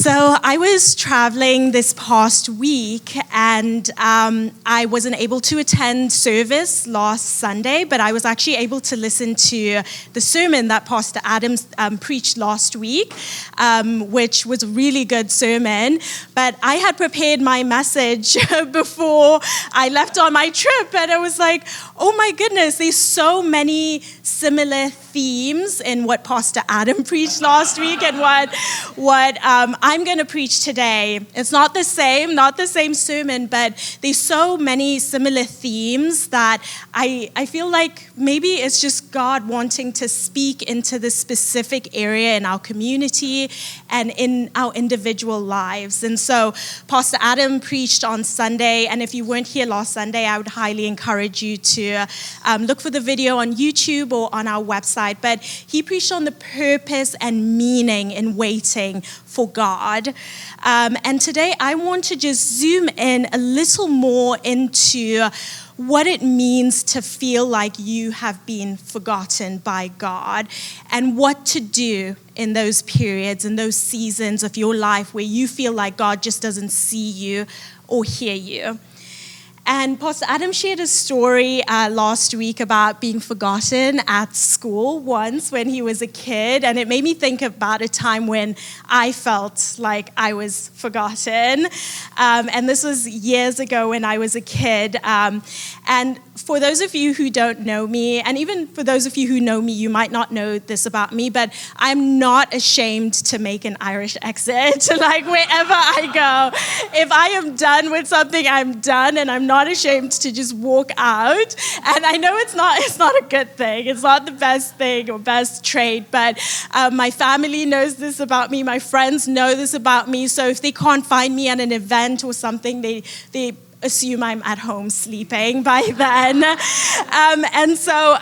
So I was traveling this past week, and I wasn't able to attend service last Sunday, but I was actually able to listen to the sermon that Pastor Adam preached last week, which was a really good sermon. But I had prepared my message before I left on my trip, and I was like, oh my goodness, there's so many similar themes in what Pastor Adam preached last week and what I'm going to preach today. It's not the same sermon, but there's so many similar themes that I feel like maybe it's just God wanting to speak into this specific area in our community and in our individual lives. And so Pastor Adam preached on Sunday, and if you weren't here last Sunday, I would highly encourage you to look for the video on YouTube or on our website. But he preached on the purpose and meaning in waiting for God. And today I want to just zoom in a little more into what it means to feel like you have been forgotten by God and what to do in those periods, in those seasons of your life where you feel like God just doesn't see you or hear you. And Pastor Adam shared a story last week about being forgotten at school once when he was a kid, and it made me think about a time when I felt like I was forgotten. And this was years ago when I was a kid. And for those of you who don't know me, and even for those of you who know me, you might not know this about me, but I'm not ashamed to make an Irish accent, like wherever I go. If I am done with something, I'm done, and I'm not ashamed to just walk out. And I know it's not a good thing. It's not the best thing or best trait, but my family knows this about me. My friends know this about me. So if they can't find me at an event or something, they assume I'm at home sleeping by then. And so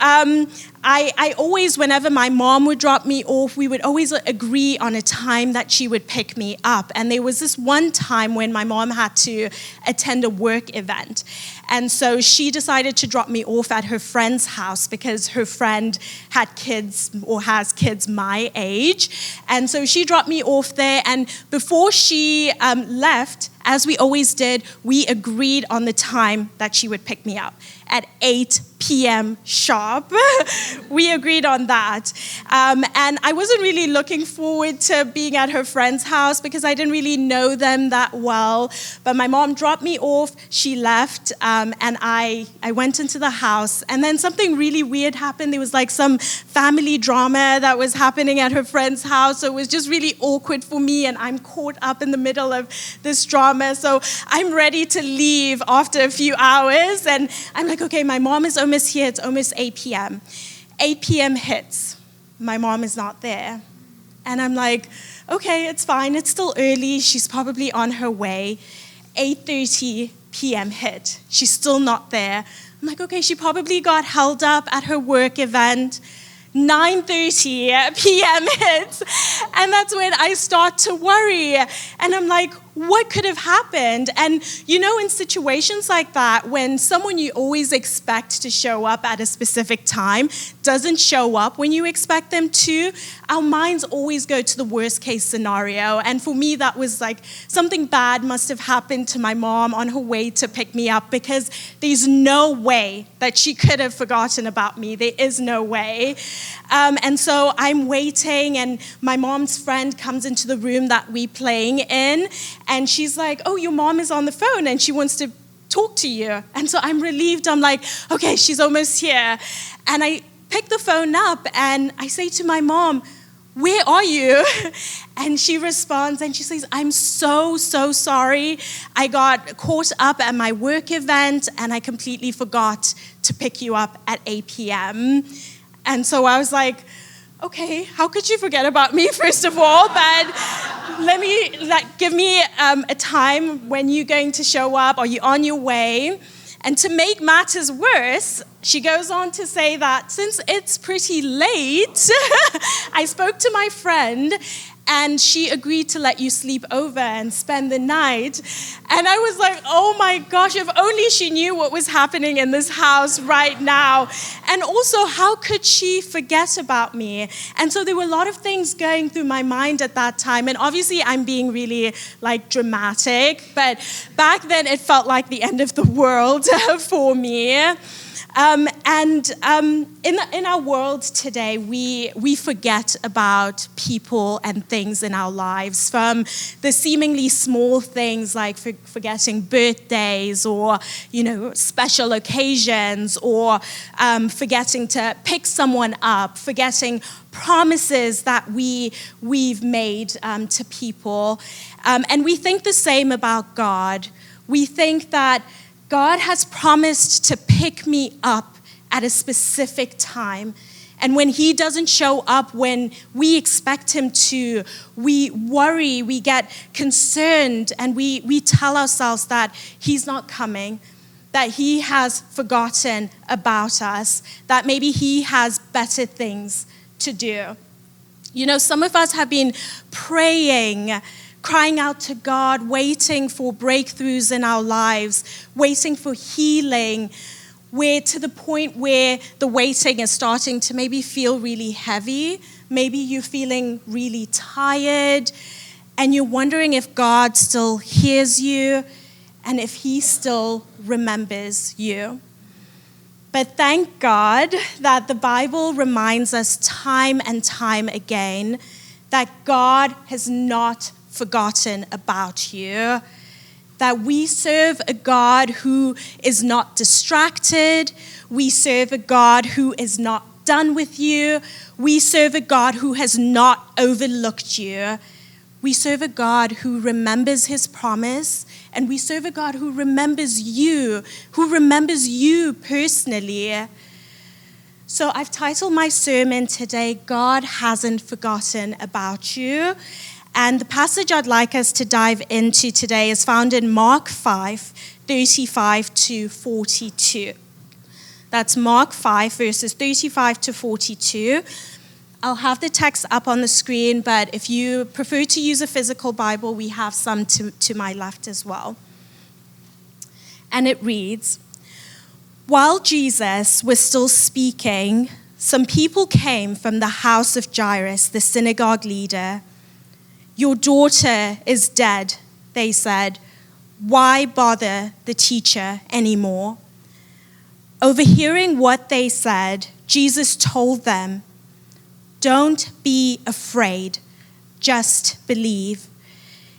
I always, whenever my mom would drop me off, we would always agree on a time that she would pick me up. And there was this one time when my mom had to attend a work event. And so she decided to drop me off at her friend's house because her friend had kids or has kids my age. And so she dropped me off there. And before she left, as we always did, we agreed on the time that she would pick me up at 8 p.m. sharp. We agreed on that. And I wasn't really looking forward to being at her friend's house because I didn't really know them that well. But my mom dropped me off, she left, and I went into the house. And then something really weird happened. There was like some family drama that was happening at her friend's house. So it was just really awkward for me, and I'm caught up in the middle of this drama. So I'm ready to leave after a few hours. And I'm like, okay, my mom is almost here. It's almost 8 p.m. 8 p.m. hits. My mom is not there. And I'm like, okay, it's fine. It's still early. She's probably on her way. 8:30 p.m. hit. She's still not there. I'm like, okay, she probably got held up at her work event. 9:30 p.m. hits. And that's when I start to worry. And I'm like, what could have happened? And you know, in situations like that, when someone you always expect to show up at a specific time doesn't show up when you expect them to, our minds always go to the worst case scenario. And for me, that was like something bad must have happened to my mom on her way to pick me up, because there's no way that she could have forgotten about me. There is no way. And so I'm waiting, and my mom's friend comes into the room that we're playing in, and she's like, oh, your mom is on the phone and she wants to talk to you. And so I'm relieved. I'm like, okay, she's almost here. And I pick the phone up and I say to my mom, where are you? And she responds and she says, I'm so sorry. I got caught up at my work event and I completely forgot to pick you up at 8 p.m. And so I was like, okay, how could you forget about me, first of all? But give me a time when you're going to show up. Are you on your way? And to make matters worse, she goes on to say that since it's pretty late, I spoke to my friend and she agreed to let you sleep over and spend the night. And I was like, oh my gosh, if only she knew what was happening in this house right now. And also, how could she forget about me? And so there were a lot of things going through my mind at that time. And obviously, I'm being really dramatic, but back then it felt like the end of the world for me. In our world today, we forget about people and things in our lives, from the seemingly small things like forgetting birthdays or, special occasions, or forgetting to pick someone up, forgetting promises that we've made to people. And we think the same about God. We think that God has promised to pick me up at a specific time. And when he doesn't show up when we expect him to, we worry, we get concerned, and we tell ourselves that he's not coming, that he has forgotten about us, that maybe he has better things to do. Some of us have been praying, crying out to God, waiting for breakthroughs in our lives, waiting for healing, where to the point where the waiting is starting to maybe feel really heavy. Maybe you're feeling really tired, and you're wondering if God still hears you and if he still remembers you. But thank God that the Bible reminds us time and time again that God has not forgotten about you, that we serve a God who is not distracted. We serve a God who is not done with you. We serve a God who has not overlooked you. We serve a God who remembers his promise, and we serve a God who remembers you personally. So I've titled my sermon today, God Hasn't Forgotten About You. And the passage I'd like us to dive into today is found in Mark 5, 35 to 42. That's Mark 5, verses 35 to 42. I'll have the text up on the screen, but if you prefer to use a physical Bible, we have some to my left as well. And it reads, "While Jesus was still speaking, some people came from the house of Jairus, the synagogue leader. 'Your daughter is dead,' they said. 'Why bother the teacher anymore?' Overhearing what they said, Jesus told them, 'Don't be afraid, just believe.'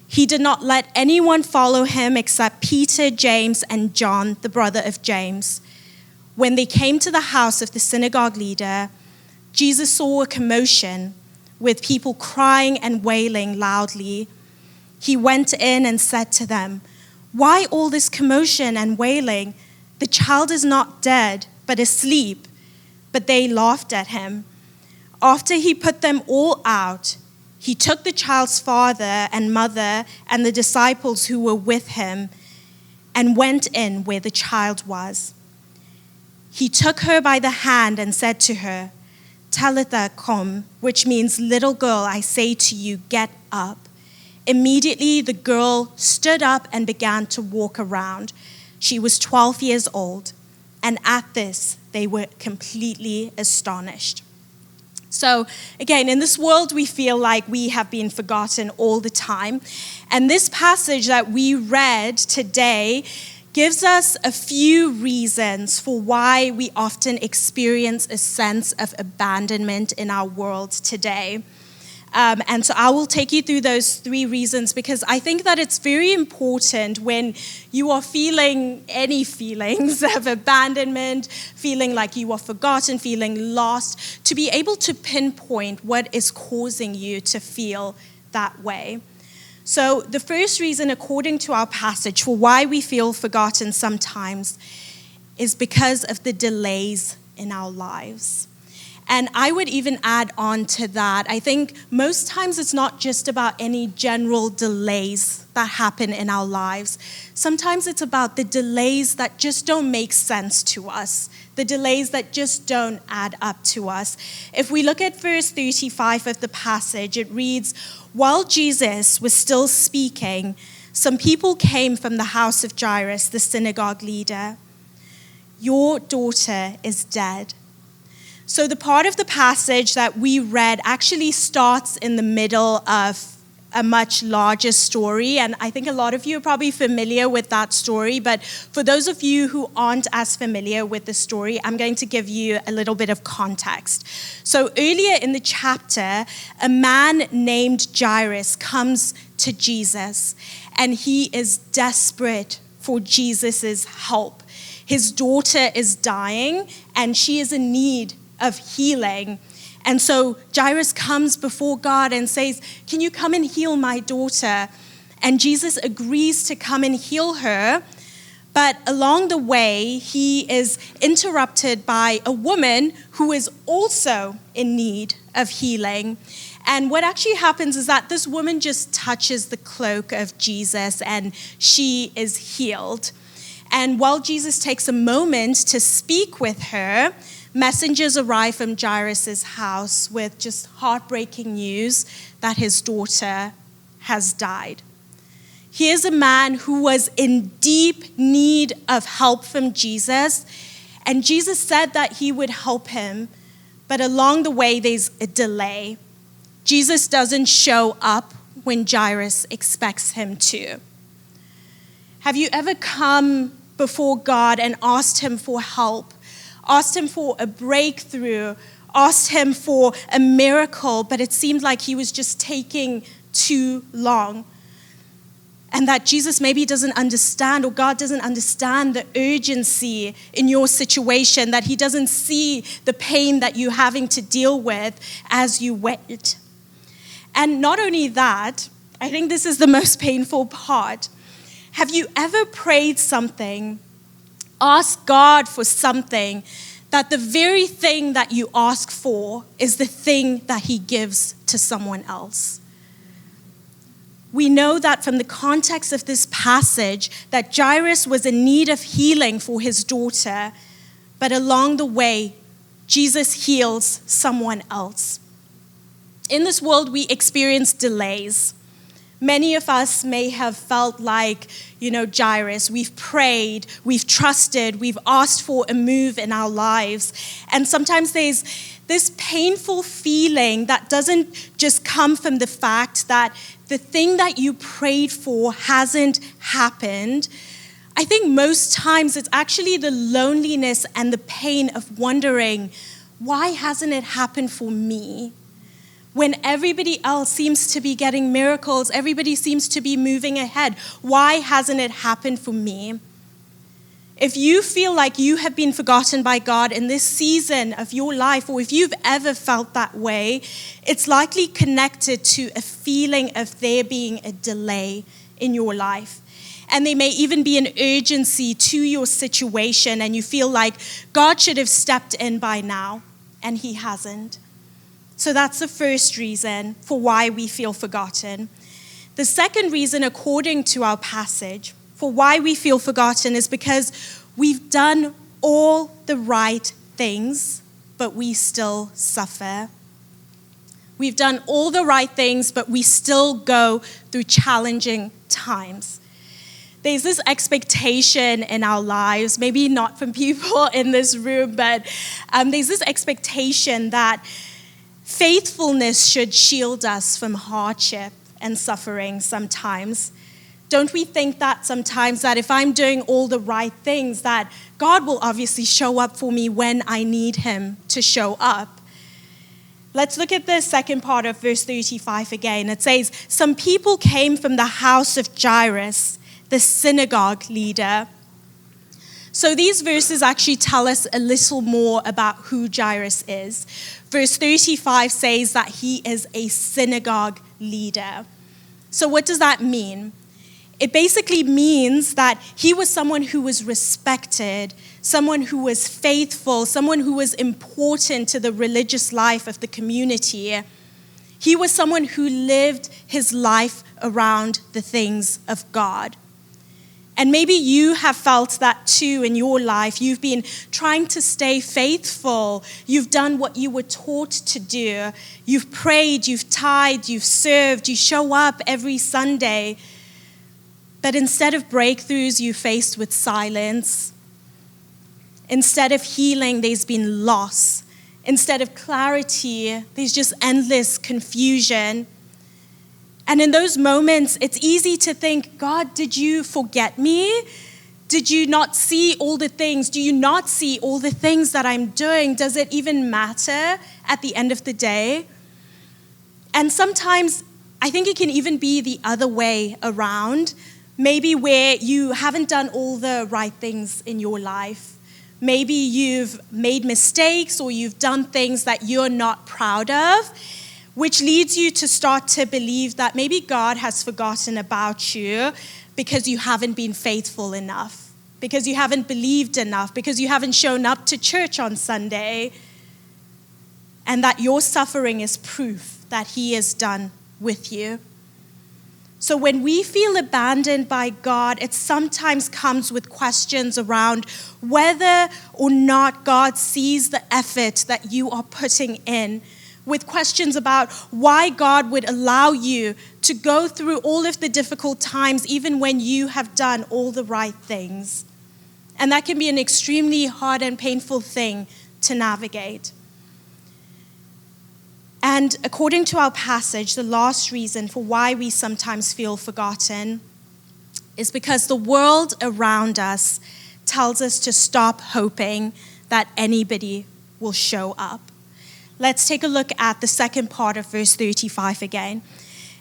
He did not let anyone follow him except Peter, James, and John, the brother of James. When they came to the house of the synagogue leader, Jesus saw a commotion with people crying and wailing loudly. He went in and said to them, 'Why all this commotion and wailing? The child is not dead, but asleep.' But they laughed at him. After he put them all out, he took the child's father and mother and the disciples who were with him and went in where the child was. He took her by the hand and said to her, 'Talitha kum,' which means, 'Little girl, I say to you, get up.' Immediately the girl stood up and began to walk around. She was 12 years old, and at this they were completely astonished." So again, in this world, we feel like we have been forgotten all the time. And this passage that we read today gives us a few reasons for why we often experience a sense of abandonment in our world today. And so I will take you through those 3 reasons, because I think that it's very important when you are feeling any feelings of abandonment, feeling like you are forgotten, feeling lost, to be able to pinpoint what is causing you to feel that way. So the first reason, according to our passage, for why we feel forgotten sometimes is because of the delays in our lives. And I would even add on to that. I think most times it's not just about any general delays that happen in our lives. Sometimes it's about the delays that just don't make sense to us, the delays that just don't add up to us. If we look at verse 35 of the passage, it reads, "While Jesus was still speaking, some people came from the house of Jairus, the synagogue leader. 'Your daughter is dead.'" So the part of the passage that we read actually starts in the middle of a much larger story, and I think a lot of you are probably familiar with that story, but for those of you who aren't as familiar with the story, I'm going to give you a little bit of context. So earlier in the chapter, a man named Jairus comes to Jesus, and he is desperate for Jesus' help. His daughter is dying, and she is in need of healing. And so Jairus comes before God and says, "Can you come and heal my daughter?" And Jesus agrees to come and heal her. But along the way, he is interrupted by a woman who is also in need of healing. And what actually happens is that this woman just touches the cloak of Jesus and she is healed. And while Jesus takes a moment to speak with her, messengers arrive from Jairus' house with just heartbreaking news that his daughter has died. Here's a man who was in deep need of help from Jesus, and Jesus said that he would help him, but along the way there's a delay. Jesus doesn't show up when Jairus expects him to. Have you ever come before God and asked him for help? Asked him for a breakthrough, asked him for a miracle, but it seemed like he was just taking too long. And that Jesus maybe doesn't understand, or God doesn't understand the urgency in your situation, that he doesn't see the pain that you're having to deal with as you wait. And not only that, I think this is the most painful part. Have you ever prayed something, ask God for something, that the very thing that you ask for is the thing that he gives to someone else? We know that from the context of this passage that Jairus was in need of healing for his daughter, but along the way, Jesus heals someone else. In this world, we experience delays. Many of us may have felt like, Jairus. We've prayed, we've trusted, we've asked for a move in our lives. And sometimes there's this painful feeling that doesn't just come from the fact that the thing that you prayed for hasn't happened. I think most times it's actually the loneliness and the pain of wondering, why hasn't it happened for me? When everybody else seems to be getting miracles, everybody seems to be moving ahead, why hasn't it happened for me? If you feel like you have been forgotten by God in this season of your life, or if you've ever felt that way, it's likely connected to a feeling of there being a delay in your life. And there may even be an urgency to your situation, and you feel like God should have stepped in by now, and he hasn't. So that's the first reason for why we feel forgotten. The second reason, according to our passage, for why we feel forgotten is because we've done all the right things, but we still suffer. We've done all the right things, but we still go through challenging times. There's this expectation in our lives, maybe not from people in this room, but there's this expectation that faithfulness should shield us from hardship and suffering sometimes. Don't we think that sometimes, that if I'm doing all the right things, that God will obviously show up for me when I need him to show up? Let's look at the second part of verse 35 again. It says, some people came from the house of Jairus, the synagogue leader. So these verses actually tell us a little more about who Jairus is. Verse 35 says that he is a synagogue leader. So what does that mean? It basically means that he was someone who was respected, someone who was faithful, someone who was important to the religious life of the community. He was someone who lived his life around the things of God. And maybe you have felt that too in your life. You've been trying to stay faithful. You've done what you were taught to do. You've prayed, you've tithed, you've served, you show up every Sunday. But instead of breakthroughs, you're faced with silence. Instead of healing, there's been loss. Instead of clarity, there's just endless confusion. And in those moments, it's easy to think, God, did you forget me? Did you not see all the things? Do you not see all the things that I'm doing? Does it even matter at the end of the day? And sometimes I think it can even be the other way around, maybe where you haven't done all the right things in your life. Maybe you've made mistakes or you've done things that you're not proud of, which leads you to start to believe that maybe God has forgotten about you because you haven't been faithful enough, because you haven't believed enough, because you haven't shown up to church on Sunday, and that your suffering is proof that he is done with you. So when we feel abandoned by God, it sometimes comes with questions around whether or not God sees the effort that you are putting in, with questions about why God would allow you to go through all of the difficult times even when you have done all the right things. And that can be an extremely hard and painful thing to navigate. And according to our passage, the last reason for why we sometimes feel forgotten is because the world around us tells us to stop hoping that anybody will show up. Let's take a look at the second part of verse 35 again.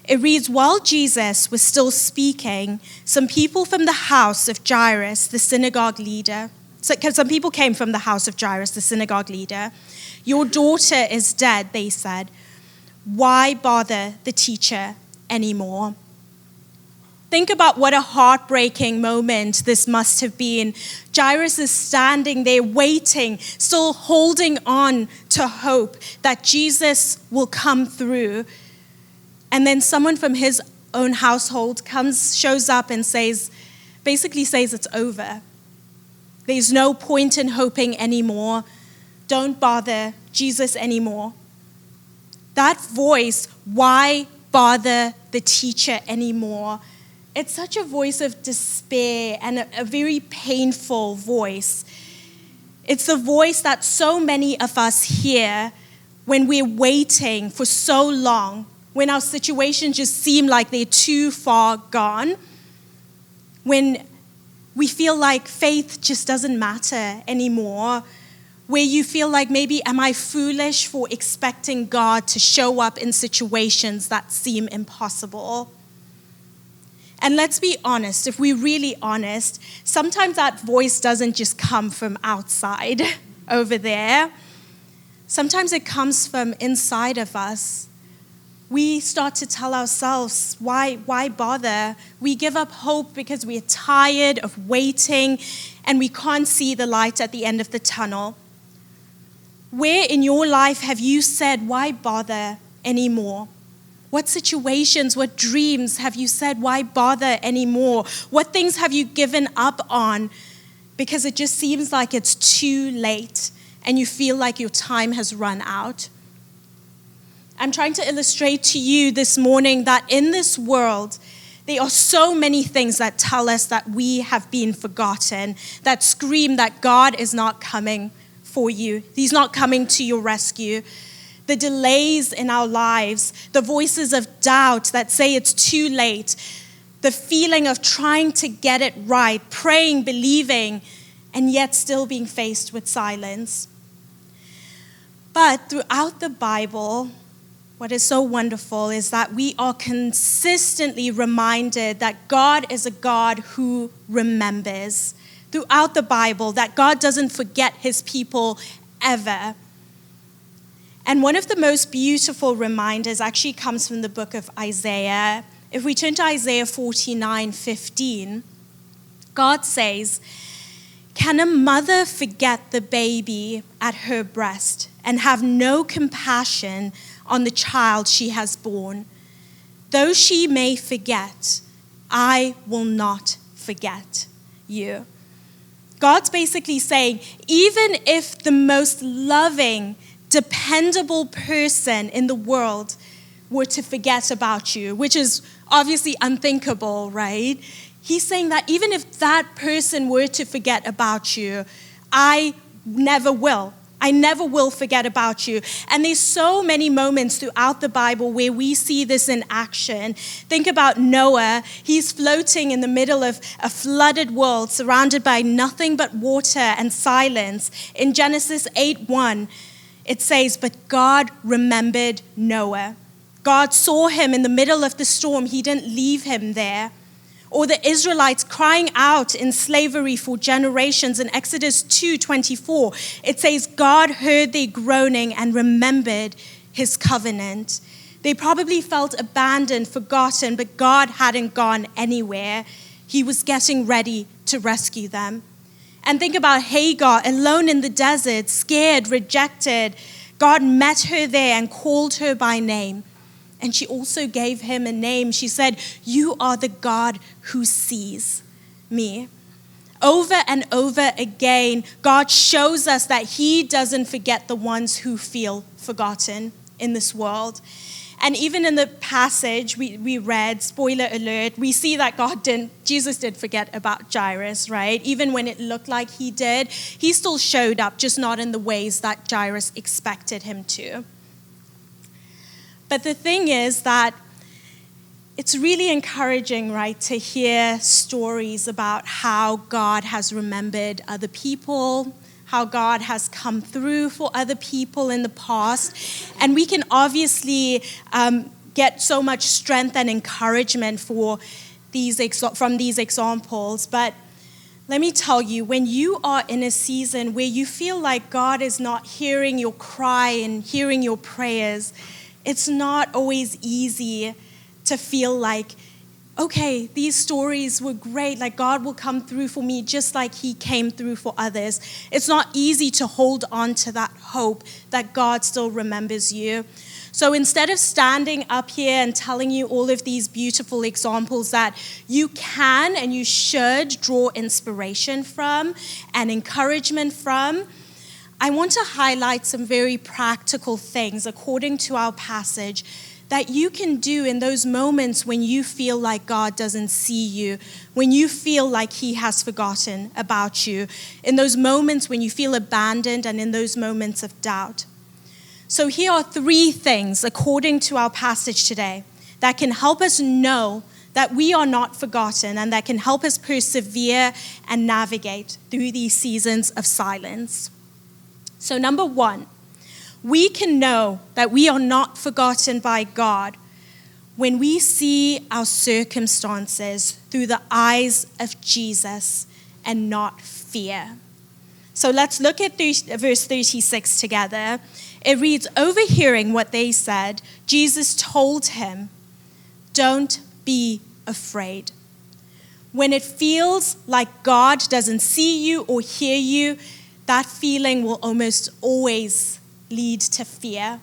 It reads, while Jesus was still speaking, some people from the house of Jairus, the synagogue leader, some people came from the house of Jairus, the synagogue leader. Your daughter is dead, they said. Why bother the teacher anymore? Think about what a heartbreaking moment this must have been. Jairus is standing there waiting, still holding on to hope that Jesus will come through. And then someone from his own household shows up and basically says it's over. There's no point in hoping anymore. Don't bother Jesus anymore. That voice, why bother the teacher anymore? It's such a voice of despair and a very painful voice. It's the voice that so many of us hear when we're waiting for so long, when our situations just seem like they're too far gone, when we feel like faith just doesn't matter anymore, where you feel like maybe, am I foolish for expecting God to show up in situations that seem impossible? And let's be honest, if we're really honest, sometimes that voice doesn't just come from outside over there. Sometimes it comes from inside of us. We start to tell ourselves, why bother? We give up hope because we're tired of waiting and we can't see the light at the end of the tunnel. Where in your life have you said, why bother anymore? What situations, what dreams have you said, why bother anymore? What things have you given up on because it just seems like it's too late and you feel like your time has run out? I'm trying to illustrate to you this morning that in this world, there are so many things that tell us that we have been forgotten, that scream that God is not coming for you. He's not coming to your rescue. The delays in our lives, the voices of doubt that say it's too late, the feeling of trying to get it right, praying, believing, and yet still being faced with silence. But throughout the Bible, what is so wonderful is that we are consistently reminded that God is a God who remembers. Throughout the Bible, that God doesn't forget his people ever. And one of the most beautiful reminders actually comes from the book of Isaiah. If we turn to Isaiah 49:15, God says, "Can a mother forget the baby at her breast and have no compassion on the child she has borne? Though she may forget, I will not forget you." God's basically saying, even if the most loving, dependable person in the world were to forget about you, which is obviously unthinkable, right? He's saying that even if that person were to forget about you, I never will. I never will forget about you. And there's so many moments throughout the Bible where we see this in action. Think about Noah. He's floating in the middle of a flooded world, surrounded by nothing but water and silence. In Genesis 8:1, it says, "But God remembered Noah." God saw him in the middle of the storm. He didn't leave him there. Or the Israelites crying out in slavery for generations. In Exodus 2:24, it says, "God heard their groaning and remembered his covenant." They probably felt abandoned, forgotten, but God hadn't gone anywhere. He was getting ready to rescue them. And think about Hagar, alone in the desert, scared, rejected. God met her there and called her by name. And she also gave him a name. She said, "You are the God who sees me." Over and over again, God shows us that he doesn't forget the ones who feel forgotten in this world. And even in the passage we read, spoiler alert, we see that Jesus did forget about Jairus, right? Even when it looked like he did, he still showed up, just not in the ways that Jairus expected him to. But the thing is that it's really encouraging, right, to hear stories about how God has remembered other people, how God has come through for other people in the past. And we can obviously get so much strength and encouragement from these examples. But let me tell you, when you are in a season where you feel like God is not hearing your cry and hearing your prayers, it's not always easy to feel like, okay, these stories were great, like God will come through for me just like he came through for others. It's not easy to hold on to that hope that God still remembers you. So instead of standing up here and telling you all of these beautiful examples that you can and you should draw inspiration from and encouragement from, I want to highlight some very practical things according to our passage that you can do in those moments when you feel like God doesn't see you, when you feel like he has forgotten about you, in those moments when you feel abandoned and in those moments of doubt. So here are 3 things according to our passage today that can help us know that we are not forgotten and that can help us persevere and navigate through these seasons of silence. So number 1, we can know that we are not forgotten by God when we see our circumstances through the eyes of Jesus and not fear. So let's look at verse 36 together. It reads, "Overhearing what they said, Jesus told him, 'Don't be afraid.'" When it feels like God doesn't see you or hear you, that feeling will almost always lead to fear.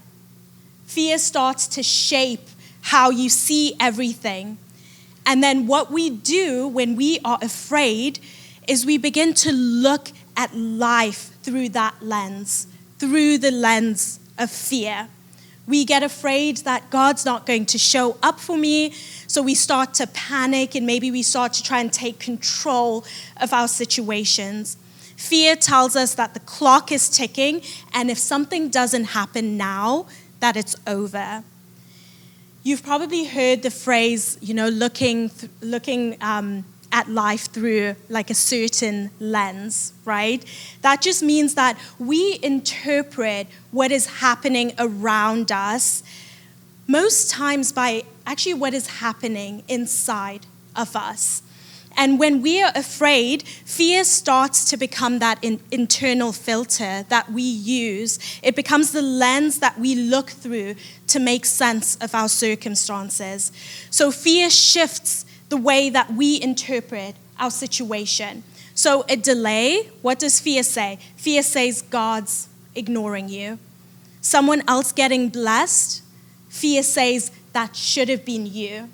Fear starts to shape how you see everything. And then what we do when we are afraid is we begin to look at life through that lens, through the lens of fear. We get afraid that God's not going to show up for me, so we start to panic and maybe we start to try and take control of our situations. Fear tells us that the clock is ticking, and if something doesn't happen now, that it's over. You've probably heard the phrase, looking at life through like a certain lens, right? That just means that we interpret what is happening around us most times by actually what is happening inside of us. And when we are afraid, fear starts to become that internal filter that we use. It becomes the lens that we look through to make sense of our circumstances. So fear shifts the way that we interpret our situation. So a delay, what does fear say? Fear says God's ignoring you. Someone else getting blessed, fear says that should have been you.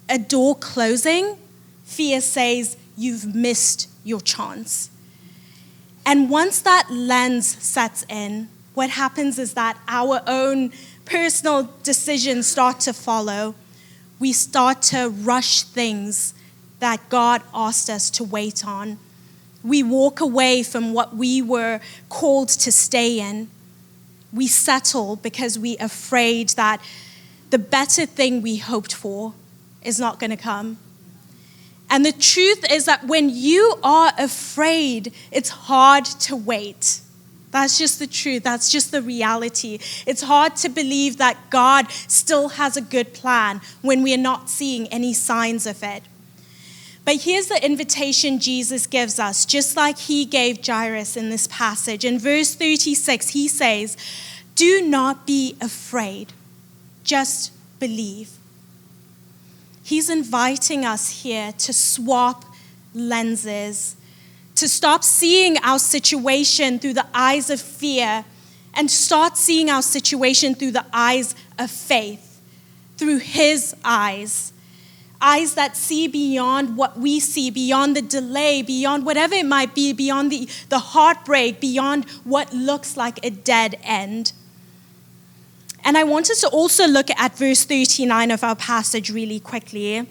A door closing, fear says you've missed your chance. And once that lens sets in, what happens is that our own personal decisions start to follow. We start to rush things that God asked us to wait on. We walk away from what we were called to stay in. We settle because we're afraid that the better thing we hoped for is not going to come. And the truth is that when you are afraid, it's hard to wait. That's just the truth. That's just the reality. It's hard to believe that God still has a good plan when we are not seeing any signs of it. But here's the invitation Jesus gives us, just like he gave Jairus in this passage. In verse 36, he says, "Do not be afraid, just believe." He's inviting us here to swap lenses, to stop seeing our situation through the eyes of fear and start seeing our situation through the eyes of faith, through his eyes. Eyes that see beyond what we see, beyond the delay, beyond whatever it might be, beyond the heartbreak, beyond what looks like a dead end. And I want us to also look at verse 39 of our passage really quickly.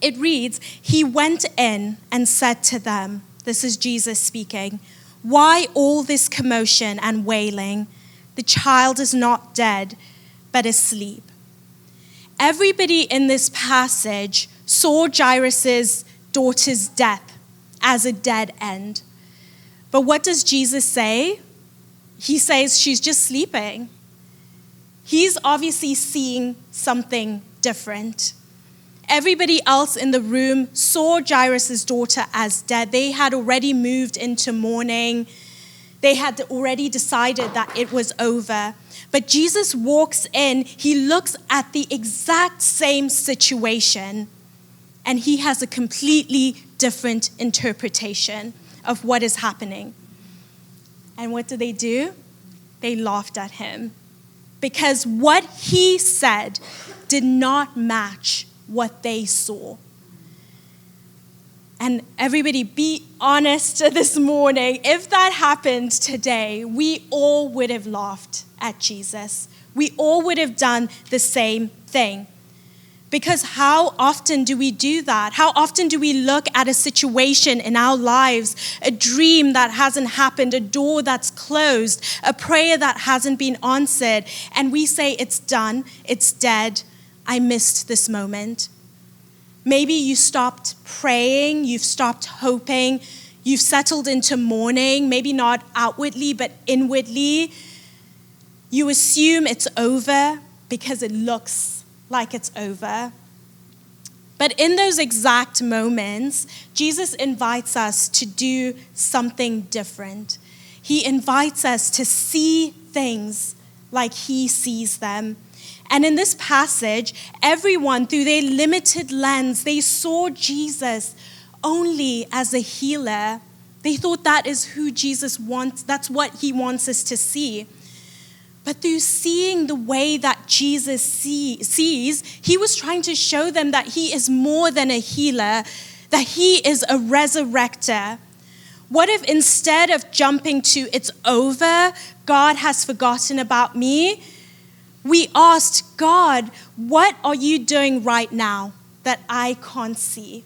It reads, "He went in and said to them," this is Jesus speaking, "Why all this commotion and wailing? The child is not dead, but asleep." Everybody in this passage saw Jairus' daughter's death as a dead end. But what does Jesus say? He says she's just sleeping. He's obviously seeing something different. Everybody else in the room saw Jairus' daughter as dead. They had already moved into mourning. They had already decided that it was over. But Jesus walks in, he looks at the exact same situation, and he has a completely different interpretation of what is happening. And what do? They laughed at him, because what he said did not match what they saw. And everybody, be honest this morning. If that happened today, we all would have laughed at Jesus. We all would have done the same thing. Because how often do we do that? How often do we look at a situation in our lives, a dream that hasn't happened, a door that's closed, a prayer that hasn't been answered, and we say, it's done, it's dead, I missed this moment. Maybe you stopped praying, you've stopped hoping, you've settled into mourning, maybe not outwardly, but inwardly. You assume it's over because it looks like it's over. But in those exact moments, Jesus invites us to do something different. He invites us to see things like he sees them. And in this passage, everyone, through their limited lens, they saw Jesus only as a healer. They thought that is who Jesus wants, that's what he wants us to see. But through seeing the way that Jesus sees, he was trying to show them that he is more than a healer, that he is a resurrector. What if instead of jumping to it's over, God has forgotten about me, we asked God, what are you doing right now that I can't see?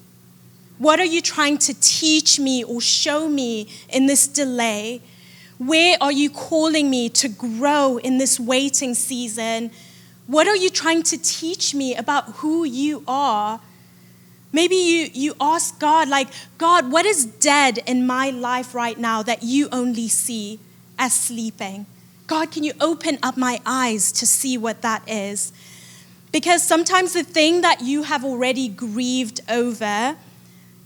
What are you trying to teach me or show me in this delay? Where are you calling me to grow in this waiting season? What are you trying to teach me about who you are? Maybe you ask God, like, God, what is dead in my life right now that you only see as sleeping? God, can you open up my eyes to see what that is? Because sometimes the thing that you have already grieved over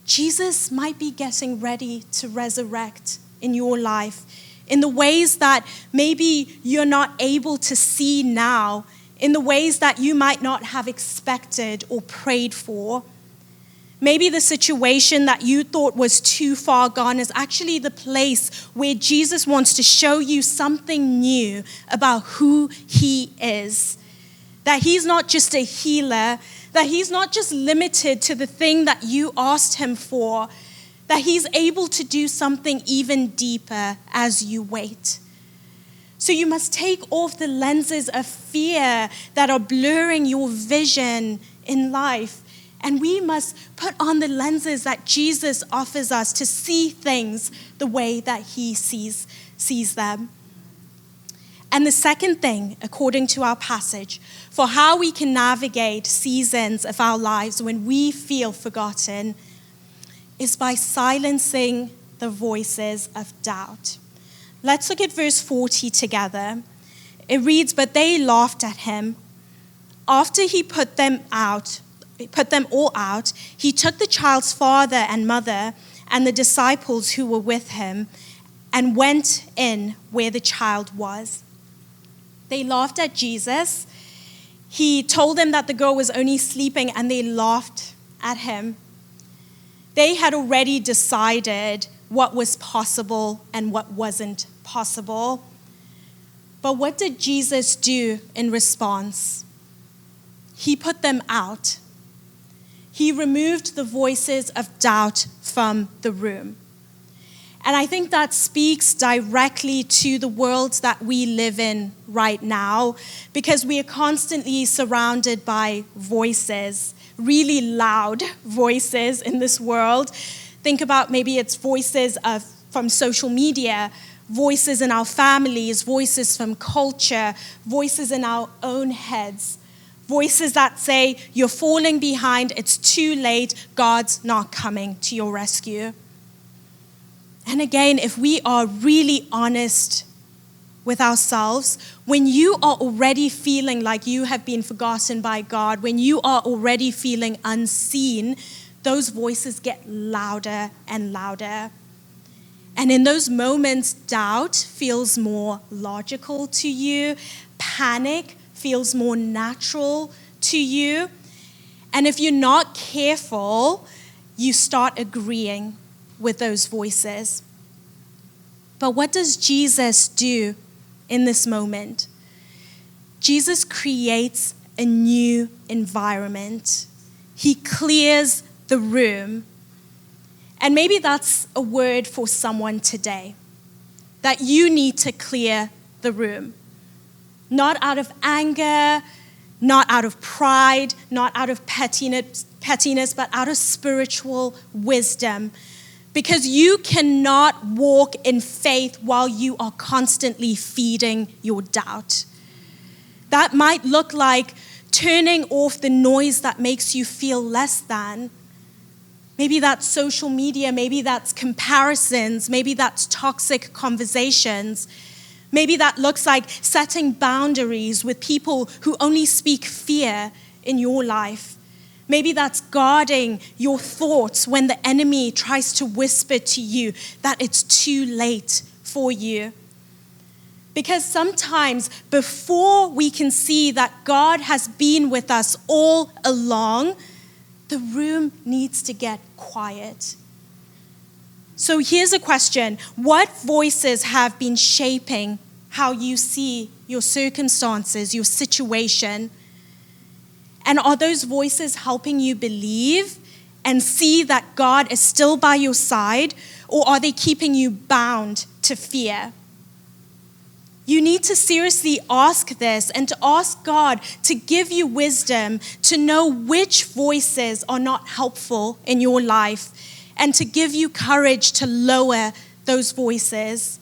Jesus might be getting ready to resurrect in your life in the ways that maybe you're not able to see now, in the ways that you might not have expected or prayed for. Maybe the situation that you thought was too far gone is actually the place where Jesus wants to show you something new about who he is. That he's not just a healer, that he's not just limited to the thing that you asked him for, that he's able to do something even deeper as you wait. So you must take off the lenses of fear that are blurring your vision in life. And we must put on the lenses that Jesus offers us to see things the way that he sees them. And the second thing, according to our passage, for how we can navigate seasons of our lives when we feel forgotten is by silencing the voices of doubt. Let's look at verse 40 together. It reads, "But they laughed at him. After he put them all out, he took the child's father and mother and the disciples who were with him and went in where the child was." They laughed at Jesus. He told them that the girl was only sleeping, and they laughed at him. They had already decided what was possible and what wasn't possible. But what did Jesus do in response? He put them out. He removed the voices of doubt from the room. And I think that speaks directly to the world that we live in right now, because we are constantly surrounded by voices, really loud voices in this world. Think about maybe it's voices from social media, voices in our families, voices from culture, voices in our own heads, voices that say, "You're falling behind, it's too late, God's not coming to your rescue." And again, if we are really honest with ourselves, when you are already feeling like you have been forgotten by God, when you are already feeling unseen, those voices get louder and louder. And in those moments, doubt feels more logical to you, panic feels more natural to you. And if you're not careful, you start agreeing with those voices. But what does Jesus do in this moment? Jesus creates a new environment. He clears the room. And maybe that's a word for someone today, that you need to clear the room. Not out of anger, not out of pride, not out of pettiness, but out of spiritual wisdom. Because you cannot walk in faith while you are constantly feeding your doubt. That might look like turning off the noise that makes you feel less than. Maybe that's social media, maybe that's comparisons, maybe that's toxic conversations. Maybe that looks like setting boundaries with people who only speak fear in your life. Maybe that's guarding your thoughts when the enemy tries to whisper to you that it's too late for you. Because sometimes before we can see that God has been with us all along, the room needs to get quiet. So here's a question. What voices have been shaping how you see your circumstances, your situation? And are those voices helping you believe and see that God is still by your side, or are they keeping you bound to fear? You need to seriously ask this and to ask God to give you wisdom to know which voices are not helpful in your life and to give you courage to lower those voices.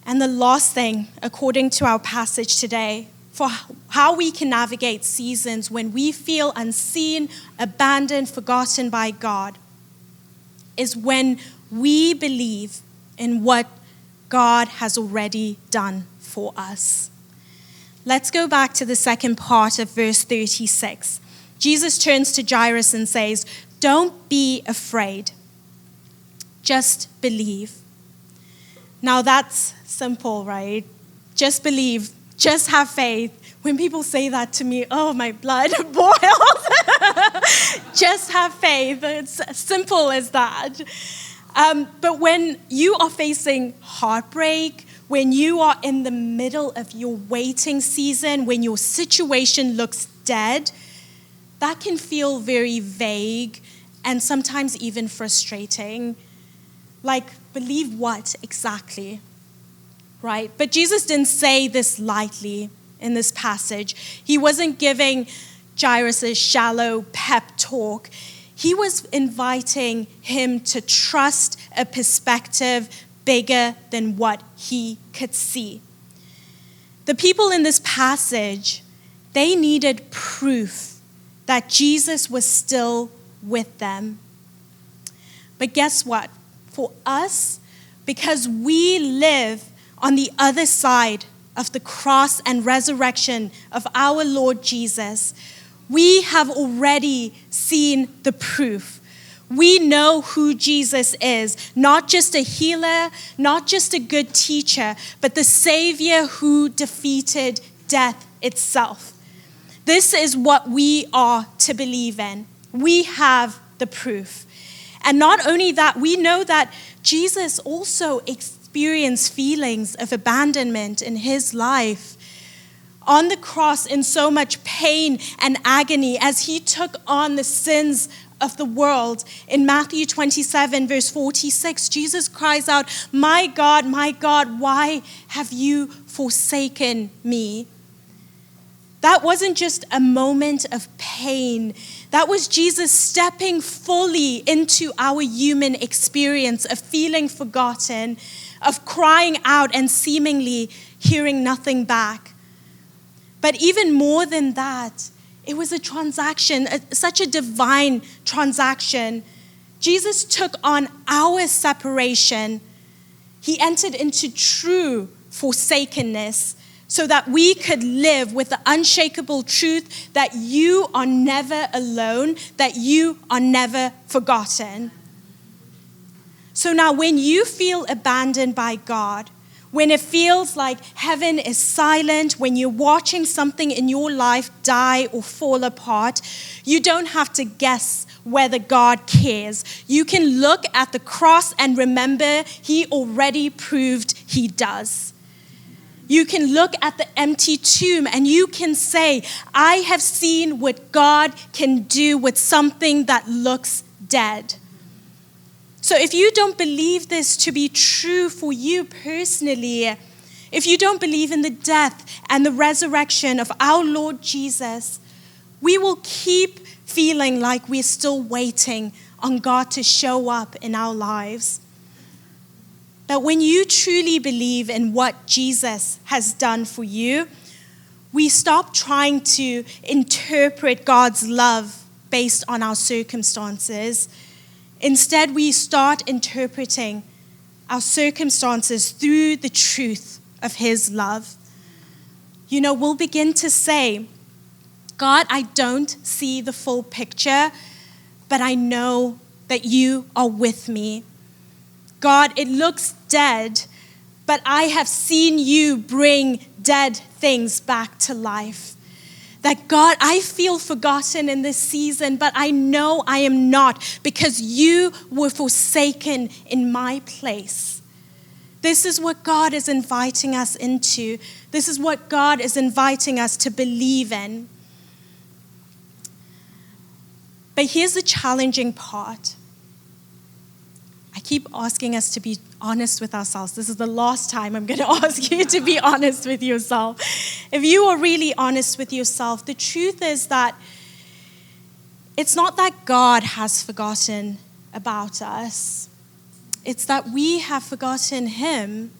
And the last thing, according to our passage today, for how we can navigate seasons when we feel unseen, abandoned, forgotten by God, is when we believe in what God has already done for us. Let's go back to the second part of verse 36. Jesus turns to Jairus and says, "Don't be afraid. Just believe." Now that's simple, right? Just believe. Just have faith. When people say that to me, oh, my blood boils. Just have faith. It's as simple as that. But when you are facing heartbreak, when you are in the middle of your waiting season, when your situation looks dead, that can feel very vague and sometimes even frustrating. Like, believe what exactly? Right? But Jesus didn't say this lightly in this passage. He wasn't giving Jairus a shallow pep talk. He was inviting him to trust a perspective bigger than what he could see. The people in this passage, they needed proof that Jesus was still with them. But guess what? For us, because we live on the other side of the cross and resurrection of our Lord Jesus, we have already seen the proof. We know who Jesus is, not just a healer, not just a good teacher, but the Savior who defeated death itself. This is what we are to believe in. We have the proof. And not only that, we know that Jesus also experienced feelings of abandonment in his life. On the cross, in so much pain and agony, as he took on the sins of the world. In Matthew 27, verse 46, Jesus cries out, my God, why have you forsaken me?" That wasn't just a moment of pain. That was Jesus stepping fully into our human experience of feeling forgotten, of crying out and seemingly hearing nothing back. But even more than that, it was a transaction, such a divine transaction. Jesus took on our separation. He entered into true forsakenness so that we could live with the unshakable truth that you are never alone, that you are never forgotten. So now when you feel abandoned by God, when it feels like heaven is silent, when you're watching something in your life die or fall apart, you don't have to guess whether God cares. You can look at the cross and remember he already proved he does. You can look at the empty tomb and you can say, I have seen what God can do with something that looks dead. So if you don't believe this to be true for you personally, if you don't believe in the death and the resurrection of our Lord Jesus, we will keep feeling like we're still waiting on God to show up in our lives. But when you truly believe in what Jesus has done for you, we stop trying to interpret God's love based on our circumstances. Instead, we start interpreting our circumstances through the truth of his love. You know, we'll begin to say, God, I don't see the full picture, but I know that you are with me. God, it looks dead, but I have seen you bring dead things back to life. That God, I feel forgotten in this season, but I know I am not because you were forsaken in my place. This is what God is inviting us into. This is what God is inviting us to believe in. But here's the challenging part. I keep asking us to be honest with ourselves. This is the last time I'm going to ask you to be honest with yourself. If you are really honest with yourself, the truth is that it's not that God has forgotten about us. It's that we have forgotten him.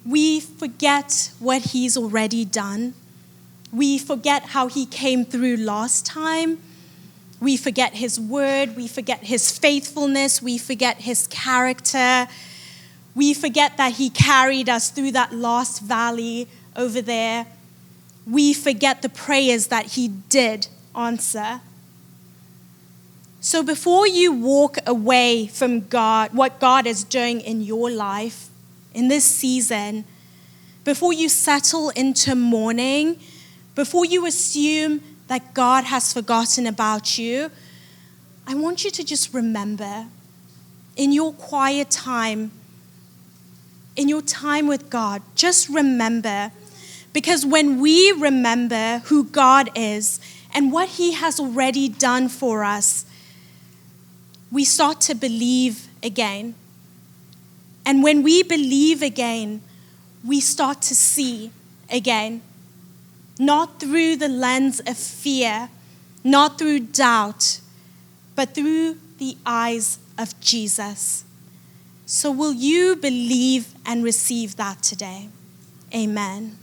We forget what he's already done. We forget how he came through last time. We forget his word, we forget his faithfulness, we forget his character. We forget that he carried us through that last valley over there. We forget the prayers that he did answer. So before you walk away from God, what God is doing in your life in this season, before you settle into mourning, before you assume that God has forgotten about you, I want you to just remember in your quiet time, in your time with God, just remember. Because when we remember who God is and what He has already done for us, we start to believe again. And when we believe again, we start to see again. Not through the lens of fear, not through doubt, but through the eyes of Jesus. So will you believe and receive that today? Amen.